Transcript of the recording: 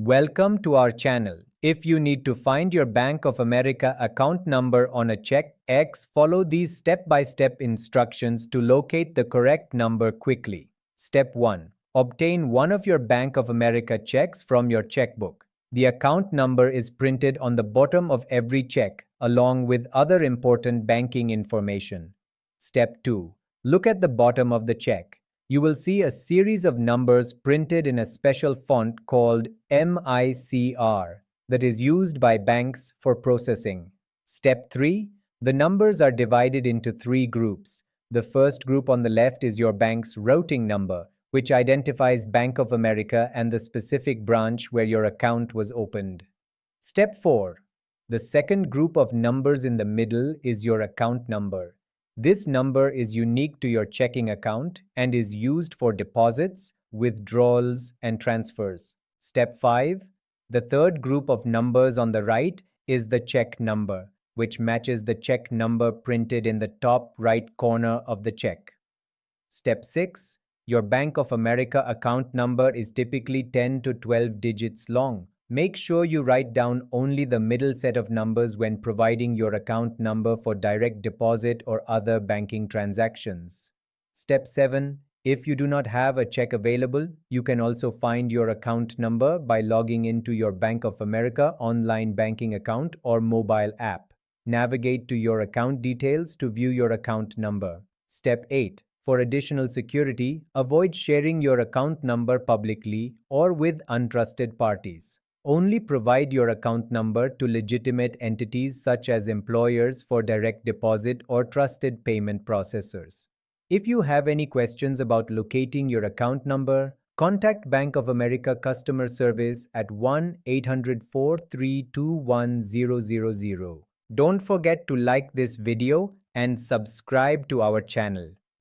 Welcome to our channel. If you need to find your Bank of America account number on a check X, follow these step-by-step instructions to locate the correct number quickly. Step 1. Obtain one of your Bank of America checks from your checkbook. The account number is printed on the bottom of every check, along with other important banking information. Step 2. Look at the bottom of the check. You will see a series of numbers printed in a special font called MICR that is used by banks for processing. Step 3. The numbers are divided into three groups. The first group on the left is your bank's routing number, which identifies Bank of America and the specific branch where your account was opened. Step 4. The second group of numbers in the middle is your account number. This number is unique to your checking account and is used for deposits, withdrawals, and transfers. Step 5. The third group of numbers on the right is the check number, which matches the check number printed in the top right corner of the check. Step 6. Your Bank of America account number is typically 10 to 12 digits long. Make sure you write down only the middle set of numbers when providing your account number for direct deposit or other banking transactions. Step 7. If you do not have a check available, you can also find your account number by logging into your Bank of America online banking account or mobile app. Navigate to your account details to view your account number. Step 8. For additional security, avoid sharing your account number publicly or with untrusted parties. Only provide your account number to legitimate entities such as employers for direct deposit or trusted payment processors. If you have any questions about locating your account number, contact Bank of America customer service at 1-800-432-1000. Don't forget to like this video and subscribe to our channel.